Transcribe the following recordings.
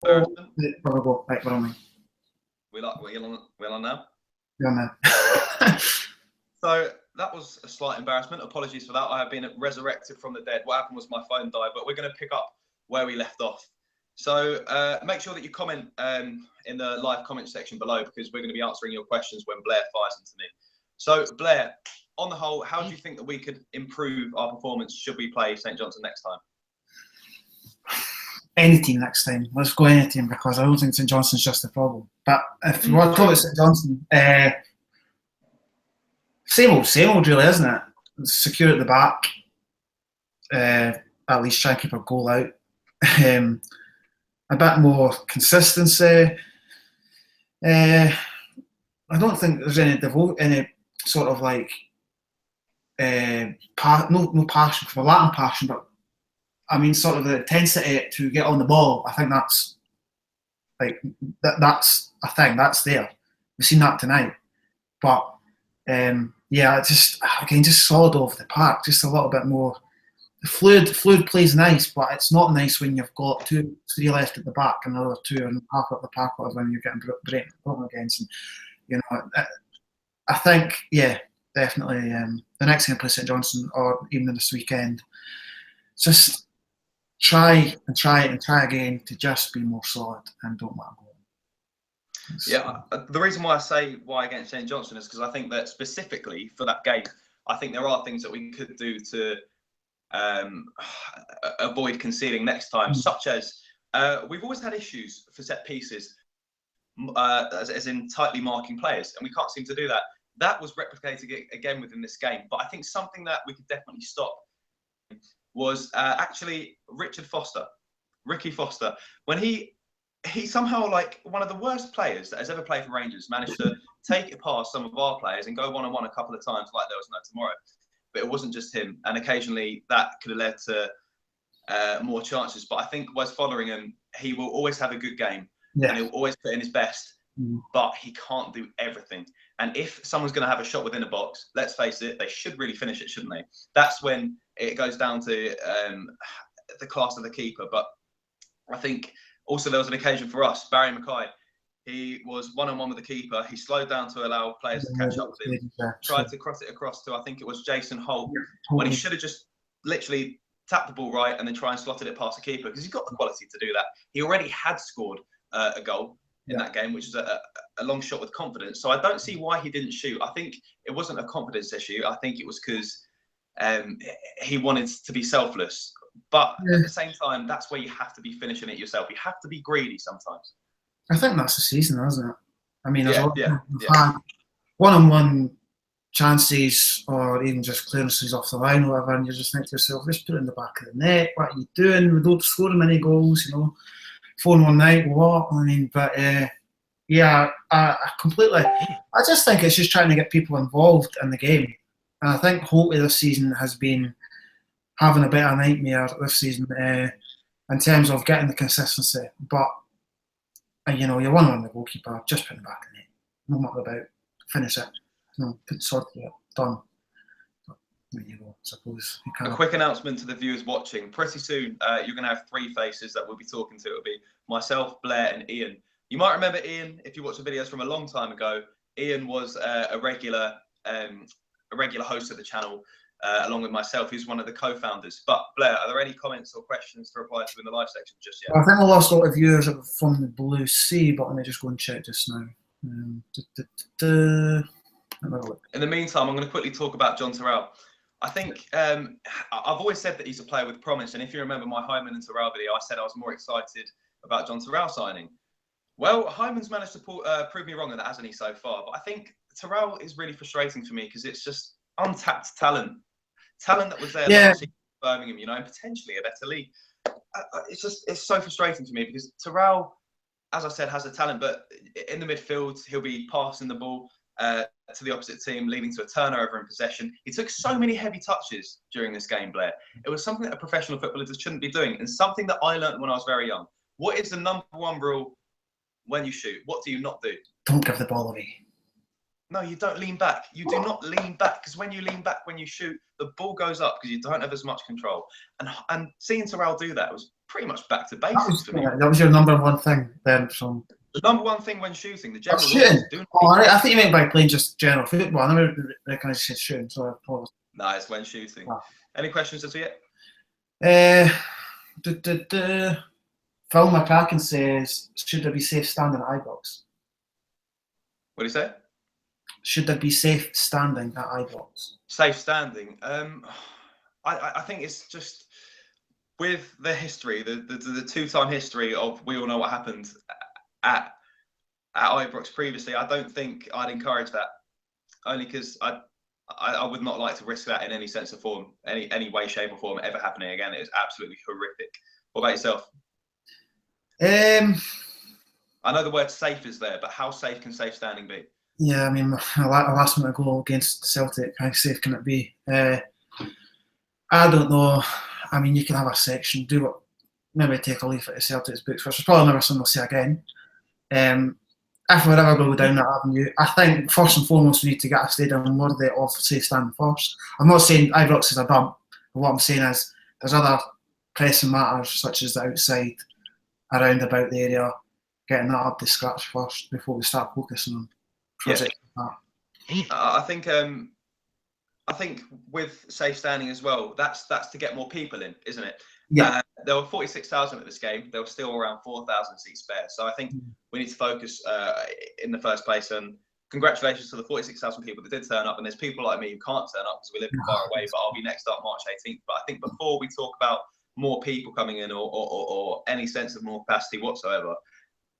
Oh, Embarrassment. there we go. Right, we're on. We're on now. We're on now. So that was a slight embarrassment. Apologies for that. I have been resurrected from the dead. What happened was my phone died, but we're going to pick up where we left off. So make sure that you comment in the live comment section below, because we're going to be answering your questions when Blair fires into me. So Blair, on the whole, how do you think that we could improve our performance should we play St Johnstone next time? Any team next time. Let's go any team, because I don't think St Johnstone's just the problem. But if you want to talk about St Johnstone, same old really, isn't it? Secure at the back, at least try and keep a goal out. A bit more consistency. I don't think there's any sort of like no passion, for Latin passion, but I mean sort of the intensity to get on the ball. I think that's like that's a thing that's there. We've seen that tonight, but yeah, just solid over the park, just a little bit more. The fluid plays nice, but it's not nice when you've got 2-3 left at the back and another 2 and half up the park, whatever, when you're getting broken against. And you know, I think, yeah, definitely the next time I play St Johnstone, or even this weekend, just try again to just be more solid and don't let go. Yeah, the reason why I say why against St Johnstone is because I think that specifically for that game, I think there are things that we could do to avoid conceding next time, such as we've always had issues for set pieces, as in tightly marking players, and we can't seem to do that. That was replicated again within this game, but I think something that we could definitely stop was actually Ricky Foster, when he somehow, like one of the worst players that has ever played for Rangers, managed to take it past some of our players and go one-on-one a couple of times like there was no tomorrow. But it wasn't just him, and occasionally that could have led to more chances. But I think Wes Fotheringham, he will always have a good game, and he'll always put in his best, but he can't do everything. And if someone's going to have a shot within a box, let's face it, they should really finish it, shouldn't they? That's when it goes down to the class of the keeper. But I think also there was an occasion for us, Barry Mackay. He was one-on-one with the keeper. He slowed down to allow players to catch up with him. Tried to cross it across to, I think it was Jason Holt, when he should have just literally tapped the ball right and then try and slotted it past the keeper, because he's got the quality to do that. He already had scored a goal in that game, which is a long shot with confidence. So I don't see why he didn't shoot. I think it wasn't a confidence issue. I think it was because he wanted to be selfless. But at the same time, that's where you have to be finishing it yourself. You have to be greedy sometimes. I think that's the season, isn't it? I mean, had one-on-one chances or even just clearances off the line or whatever, and you just think to yourself, just put it in the back of the net. What are you doing? We don't score many goals, you know. 4-1 night, what? I mean, but yeah, I completely. I just think it's just trying to get people involved in the game, and I think hopefully this season has been having a bit of a nightmare this season in terms of getting the consistency. But you know, you're 1-1 the goalkeeper, just put it back in the net. No matter about, finish it. No, put sort of it, done. But there you go, I suppose. A quick announcement to the viewers watching. Pretty soon, you're going to have 3 faces that we'll be talking to. It'll be myself, Blair, and Ian. You might remember Ian if you watch the videos from a long time ago. Ian was a regular host of the channel, along with myself, who's one of the co-founders. But Blair, are there any comments or questions to reply to in the live section just yet? I think I lost a lot of viewers from the Blue Sea, but let me just go and check just now. In the meantime, I'm going to quickly talk about John Terrell. I think I've always said that he's a player with promise, and if you remember my Hyman and Terrell video, I said I was more excited about John Terrell signing. Well, Hyman's managed to prove me wrong on that, hasn't he, so far? But I think Terrell is really frustrating for me because it's just untapped talent that was there last season at Birmingham, you know, and potentially a better league. It's so frustrating for me because Terrell, as I said, has the talent, but in the midfield, he'll be passing the ball to the opposite team, leading to a turnover in possession. He took so many heavy touches during this game, Blair. It was something that a professional footballer just shouldn't be doing, and something that I learned when I was very young. What is the #1 rule when you shoot? What do you not do? Don't give the ball away. No, you don't lean back. You do not lean back, because when you lean back when you shoot, the ball goes up because you don't have as much control. And seeing Terrell do that was pretty much back to That basics was, for me. that was your number one thing then from... The number one thing when shooting, the general shooting? rules, doing Oh, I think you meant by playing just general football. I never recognised you said shooting, so I apologize. No, it's when shooting. Ah. Any questions as yet? Phil McCracken says, should there be safe standing at Ibrox? What do you say? Should there be safe standing at Ibrox? Safe standing. I think it's just with the history, the two-time history of, we all know what happened at Ibrox previously. I don't think I'd encourage that, only because I would not like to risk that in any sense of form, any way, shape, or form ever happening again. It is absolutely horrific. What about yourself? I know the word safe is there, but how safe can safe standing be? Yeah, I mean, last minute goal against Celtic, how safe can it be? I don't know. I mean, you can have a section, do what, maybe take a leaf at the Celtic's books, which is probably never something I'll say again. If we ever go down that avenue, I think first and foremost we need to get a stadium worthy of safe standing first. I'm not saying Ibrox is a dump, but what I'm saying is there's other pressing matters such as the outside, around about the area, getting that up to scratch first before we start focusing on projects like that. I think with safe standing as well, that's to get more people in, isn't it? Yeah. There were 46,000 at this game. There were still around 4,000 seats spare. So I think we need to focus in the first place. And congratulations to the 46,000 people that did turn up. And there's people like me who can't turn up because we live far away, but I'll be next up March 18th. But I think before we talk about more people coming in or any sense of more capacity whatsoever,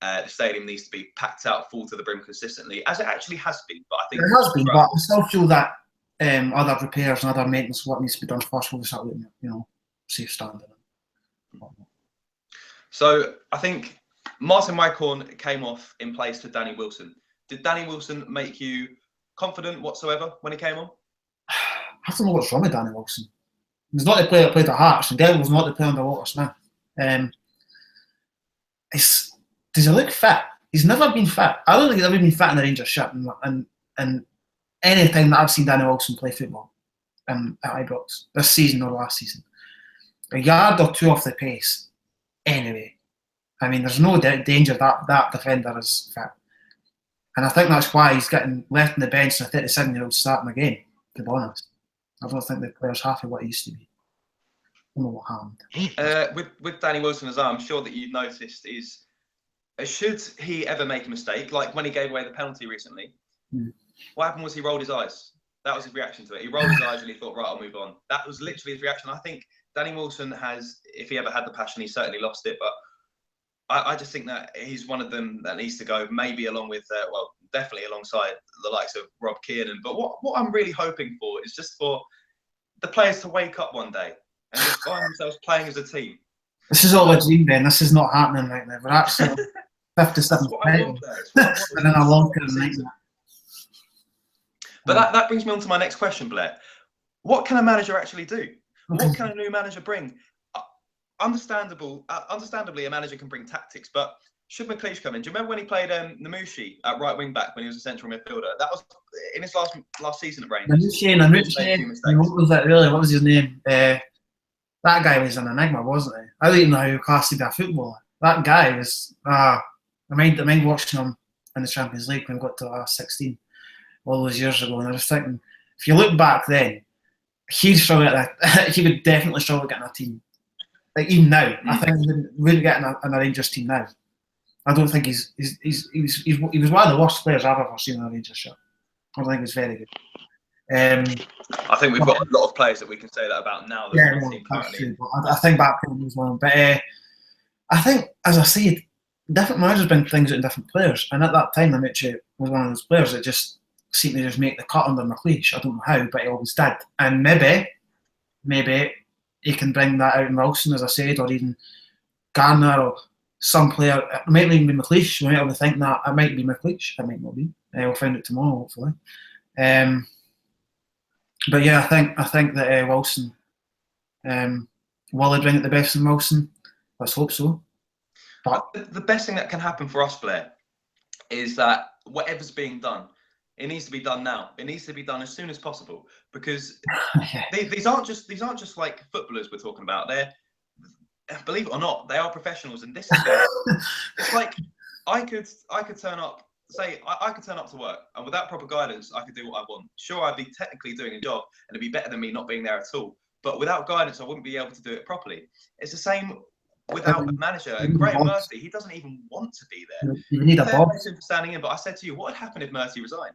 the stadium needs to be packed out full to the brim consistently, as it actually has been. But I think it has been, but I still feel that other repairs and other maintenance work needs to be done first before we start looking at, safe standing. So I think Martin Waghorn came off in place for Danny Wilson. Did Danny Wilson make you confident whatsoever when he came on? I don't know what's wrong with Danny Wilson. He's not the player that played at Hearts, and Deville's not the player under Walter Smith. Does he look fit? He's never been fit. I don't think he's ever been fit in the Rangers shirt. And any time that I've seen Danny Wilson play football at Ibrox, this season or last season, a yard or two off the pace, anyway. I mean, there's no danger that defender is fit. And I think that's why he's getting left on the bench and a 37-year-old starting again, to be honest. I don't think the player's half of what he used to be. I don't know what happened. With Danny Wilson, as I'm sure that you've noticed, is should he ever make a mistake, like when he gave away the penalty recently, what happened was he rolled his eyes. That was his reaction to it. He rolled his eyes and he thought, right, I'll move on. That was literally his reaction. I think Danny Wilson has, if he ever had the passion, he certainly lost it. But I just think that he's one of them that needs to go, maybe along with, definitely alongside the likes of Rob Kiernan. But what I'm really hoping for is just for the players to wake up one day and just find themselves playing as a team. This is all a dream, Ben. This is not happening right now. We're actually 57 and in a long-term nightmare. But that brings me on to my next question, Blair. What can a manager actually do? What can a new manager bring? Understandably, a manager can bring tactics, but should McLeish come in? Do you remember when he played Namushi at right wing back when he was a central midfielder? That was in his last season at Rangers. Namushi. What was that really? What was his name? That guy was an enigma, wasn't he? I don't even know how class he'd be a footballer. That guy was. I mind watching him in the Champions League when we got to 16 all those years ago, and I was thinking, if you look back then, he would definitely struggle getting a team. Like even now, I think he wouldn't get in a Rangers team now. I don't think he was one of the worst players I've ever seen in a Rangers shirt. I don't think he's very good. I think we've got a lot of players that we can say that about now. That's true. But I think back then as well. But I think, as I said, different managers bring things out in different players, and at that time, Anucci was one of those players that just seemed to just make the cut under McLeish. I don't know how, but he always did. And maybe he can bring that out in Wilson, as I said, or even Garner or some player. It might not even be McLeish. We might have to think that it might be McLeish. It might not be. We'll find it tomorrow, hopefully. But yeah, I think that Wilson, will he bring it the best in Wilson? Let's hope so. But the best thing that can happen for us, Blair, is that whatever's being done, it needs to be done now. It needs to be done as soon as possible, because these aren't just like footballers we're talking about. believe it or not, they are professionals, and this is it's like I could turn up. Say I could turn up to work, and without proper guidance, I could do what I want. Sure, I'd be technically doing a job, and it'd be better than me not being there at all. But without guidance, I wouldn't be able to do it properly. It's the same without a manager. And Graham Mercy, he doesn't even want to be there. You need a Fair boss. play to him for standing in, but I said to you, what would happen if Mercy resigned?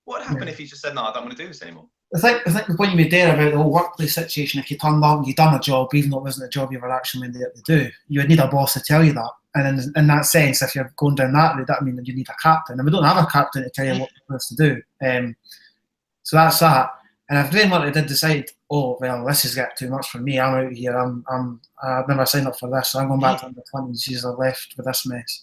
What would happen if he just said, no, I don't want to do this anymore? I think the point you made there about the whole workplace situation, if you turned up and you'd done a job, even though it wasn't a job you were actually meant to do, you would need a boss to tell you that. And in that sense, if you're going down that route, that means you need a captain. And we don't have a captain to tell you what you're supposed to do. So that's that. And if Graham Murray did decide, oh, well, this is getting too much for me, I'm out here, I've never signed up for this, so I'm going back to under 20s, he's left with this mess.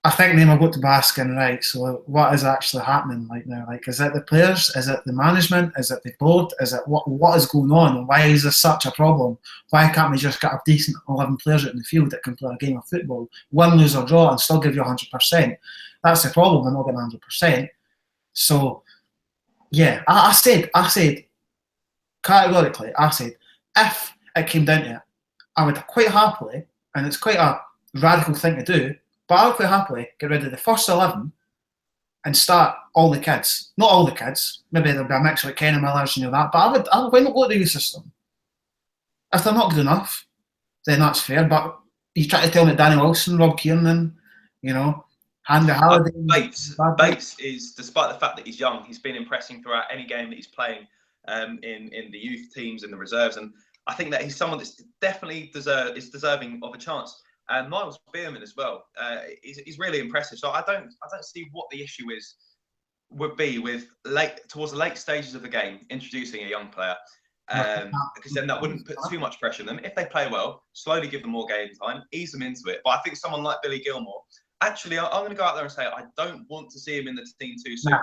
I think then we'll go to basking, right, so what is actually happening right now? Like, is it the players? Is it the management? Is it the board? Is it what is going on? And why is this such a problem? Why can't we just get a decent 11 players out in the field that can play a game of football, win, lose or draw, and still give you 100%? That's the problem, we're not getting 100%. So, yeah, I said, categorically, if it came down to it, I would quite happily, and it's quite a radical thing to do, but I would quite happily get rid of the first 11 and start all the kids. Not all the kids. Maybe there'll be a mix like Kenny Millers and that. But I would why not go to the youth system? If they're not good enough, then that's fair. But you try to tell me Danny Wilson, Rob Kiernan, Andy Halliday. Bates is, despite the fact that he's young, he's been impressing throughout any game that he's playing in the youth teams and the reserves. And I think that he's someone that's definitely deserving of a chance. And Miles Bierman as well. He's really impressive. So I don't see what the issue would be with towards the late stages of the game introducing a young player, because then that wouldn't put too much pressure on them. If they play well, slowly give them more game time, ease them into it. But I think someone like Billy Gilmore, actually, I'm going to go out there and say I don't want to see him in the team too soon.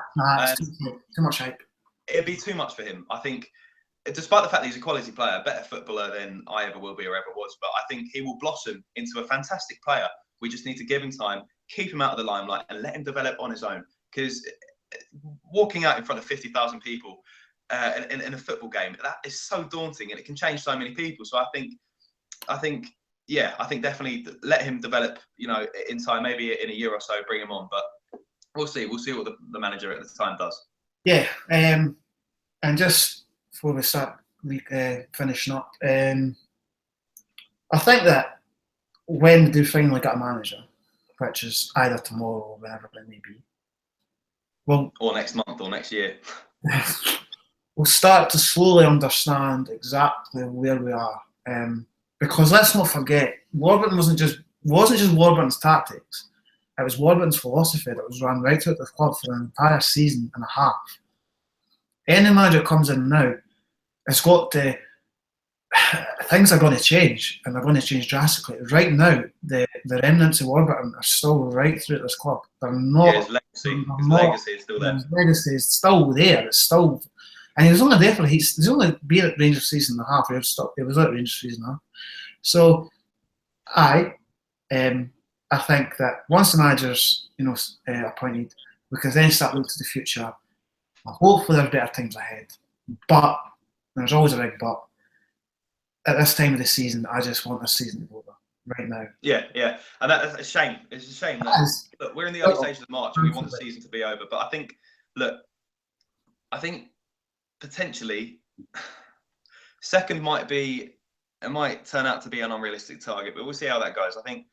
Too much hype. It'd be too much for him. I think, despite the fact that he's a quality player, a better footballer than I ever will be or ever was, but I think he will blossom into a fantastic player. We just need to give him time, keep him out of the limelight, and let him develop on his own. Because walking out in front of 50,000 people in a football game, that is so daunting, and it can change so many people. So I think definitely let him develop, in time. Maybe in a year or so, bring him on. But we'll see. We'll see what the manager at the time does. Yeah, and just before we start finishing up, I think that when we do finally get a manager, which is either tomorrow or whenever it may be, or next month or next year, we'll start to slowly understand exactly where we are. Because let's not forget, Warburton wasn't just Warburton's tactics. It was Warburton's philosophy that was run right throughout the club for an entire season and a half. Any manager that comes in now, it's got to, things are going to change, and they're going to change drastically. Right now, the remnants of Warburton are still right through this club. They're not. Yeah, his legacy is still there. His legacy is still there. It's still, and he was only there for he's only been at Rangers season and a half. He was at Rangers season and a half. So, I think that once the manager's appointed, we can then start looking to the future. Hopefully, there's better times ahead, but there's always a big but. At this time of the season, I just want this season to be over right now. Yeah, and that's a shame. It's a shame that look, we're in the early stages of March. We want the season to be over, but I think potentially second might turn out to be an unrealistic target, but we'll see how that goes. I think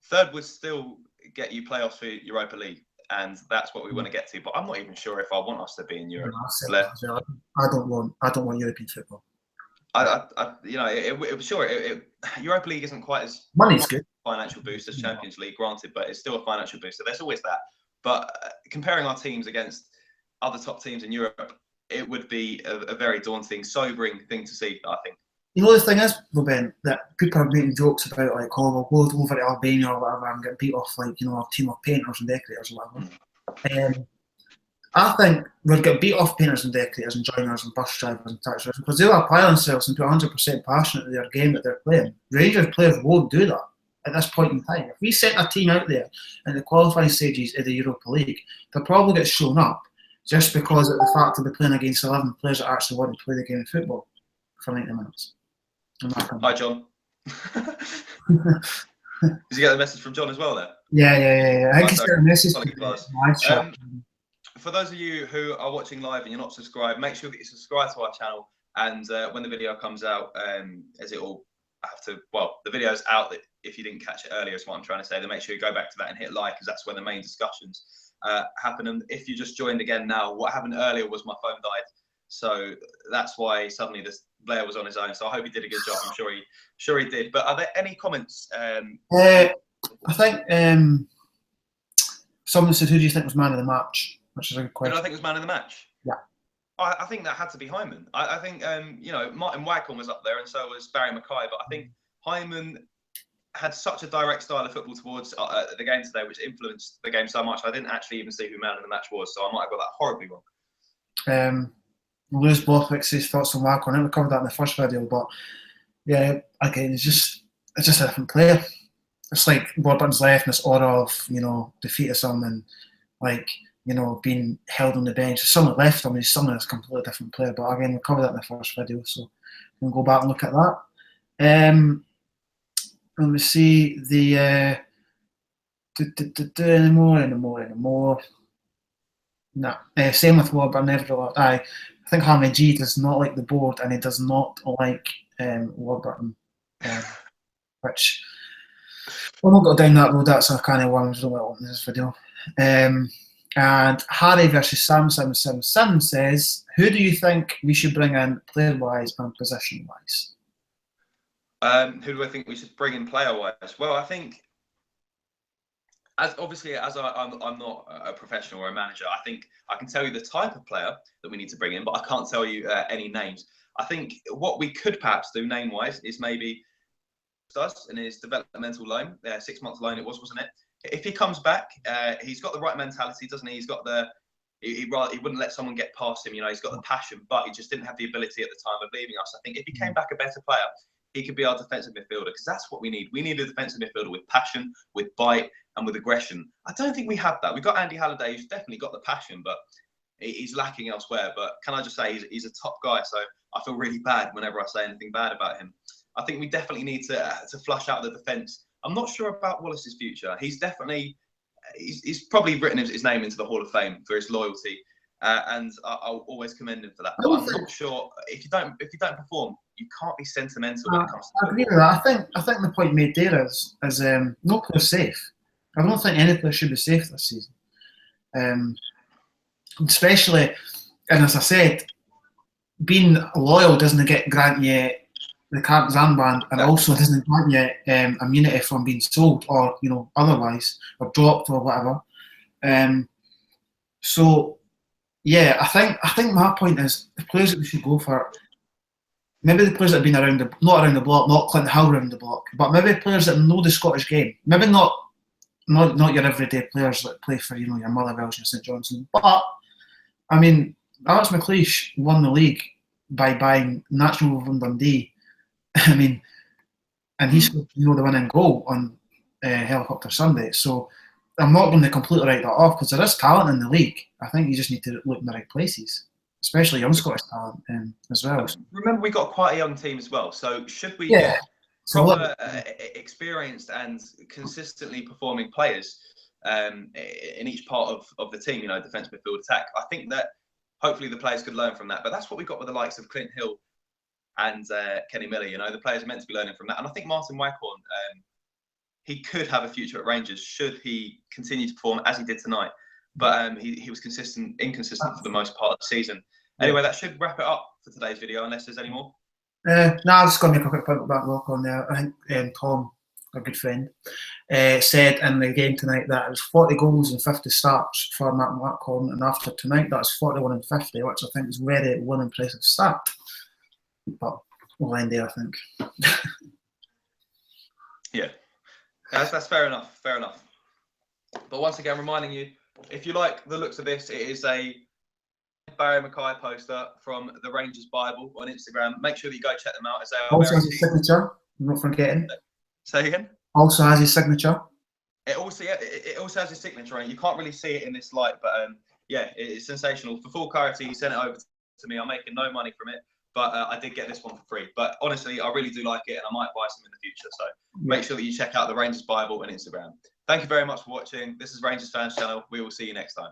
third would still get you playoffs for Europa League, and that's what we want to get to. But I'm not even sure if I want us to be in Europe. I don't want European football. Europa League isn't quite as money's good financial boost as Champions League, granted, but it's still a financial boost. So there's always that. But comparing our teams against other top teams in Europe, it would be a very daunting, sobering thing to see, I think. The thing is, Ben, that people are making jokes about we'll go over to Albania or whatever and get beat off a team of painters and decorators or whatever. I think we'll get beat off painters and decorators and joiners and bus drivers and taxi drivers because they'll apply themselves and be 100% passionate to their game that they're playing. Rangers players won't do that at this point in time. If we sent a team out there in the qualifying stages of the Europa League, they'll probably get shown up just because of the fact that they're playing against 11 players that actually want to play the game of football for 90 minutes. Hi, John. Did you get the message from John as well there? Yeah. I think he's got a message Solid to class. live chat. For those of you who are watching live and you're not subscribed, make sure that you subscribe to our channel. And when the video comes out, as it will have to, well, the video's out. That if you didn't catch it earlier, is what I'm trying to say. Then make sure you go back to that and hit like, because that's where the main discussions happen. And if you just joined again now, what happened earlier was my phone died, so that's why suddenly this Blair was on his own. So I hope he did a good job. I'm sure he did. But are there any comments? I think someone said, "Who do you think was man of the match?" Which is a good question. Who do I think was man of the match? Yeah. I think that had to be Hyman. I think, you know, Martin Waghorn was up there, and so was Barry Mackay. But I think Hyman had such a direct style of football towards the game today, which influenced the game so much. I didn't actually even see who man of the match was, so I might have got that horribly wrong. Lewis Borthwick says thoughts on Waghorn. We covered that in the first video, but yeah, again, it's just a different player. It's like Warburton's left in this aura of, you know, defeatism and like, you know, being held on the bench. Someone left him, he's suddenly a completely different player. But again, we covered that in the first video, so we can go back and look at that. Let me see the anymore. No, same with Warburton. I think Hamid G does not like the board, and he does not like Warburton, which we'll not go down that road. That's a kind of one we don't want in this video. And Harry versus Sam777 says, "Who do you think we should bring in player-wise and position-wise?" Who do I think we should bring in player-wise? Well, I think, I'm not a professional or a manager, I think I can tell you the type of player that we need to bring in, but I can't tell you any names. I think what we could perhaps do name-wise is maybe us in his developmental loan, 6 month loan it was, wasn't it? If he comes back, he's got the right mentality, doesn't he? He's got the, he wouldn't let someone get past him, you know, he's got the passion, but he just didn't have the ability at the time of leaving us. I think if he came back a better player, he could be our defensive midfielder, because that's what we need. We need a defensive midfielder with passion, with bite, and with aggression. I don't think we have that. We've got Andy Halliday, who's definitely got the passion, but he's lacking elsewhere. But can I just say, he's a top guy, so I feel really bad whenever I say anything bad about him. I think we definitely need to flush out the defence. I'm not sure about Wallace's future. He's definitely, he's probably written his name into the Hall of Fame for his loyalty, and I'll always commend him for that. But I'm not sure, if you don't perform, you can't be sentimental when it comes to I agree with that. I think the point made there is no player's safe. I don't think any player should be safe this season. Especially, and as I said, being loyal doesn't grant you the captain's armband, and also doesn't grant you immunity from being sold or, you know, otherwise, or dropped or whatever. So yeah, I think my point is the players that we should go for, maybe the players that have been not around the block, not Clint Hill around the block, but maybe players that know the Scottish game. Maybe not your everyday players that play for, you know, your Motherwells and St Johnstone. But I mean, Alex McLeish won the league by buying National from Dundee. I mean, and he scored, you know, the winning goal on Helicopter Sunday. So I'm not going to completely write that off, because there is talent in the league. I think you just need to look in the right places, especially young Scottish talent as well. Remember, we got quite a young team as well. So should we get proper, experienced and consistently performing players in each part of the team, you know, defence, midfield, attack, I think that hopefully the players could learn from that. But that's what we got with the likes of Clint Hill and Kenny Miller. You know, the players are meant to be learning from that. And I think Martin Waghorn, he could have a future at Rangers should he continue to perform as he did tonight. But he was inconsistent for the most part of the season. Anyway, that should wrap it up for today's video, unless there's any more. No, I'm just going to make a quick point about Waghorn there. I think Tom, a good friend, said in the game tonight that it was 40 goals and 50 starts for Martin Waghorn, and after tonight that was 41 and 50, which I think is very one impressive start. But we'll end there, I think. Yeah, that's fair enough. Fair enough. But once again, reminding you, if you like the looks of this, it is a Barry Mackay poster from the Rangers Bible on Instagram. Make sure that you go check them out. As they are also has his signature. I'm not forgetting. Say again. Also has his signature. It also has his signature on it. You can't really see it in this light, but yeah, it's sensational. For full clarity, he sent it over to me. I'm making no money from it, but I did get this one for free. But honestly, I really do like it, and I might buy some in the future. So make sure that you check out the Rangers Bible on Instagram. Thank you very much for watching. This is Rangers Fans Channel. We will see you next time.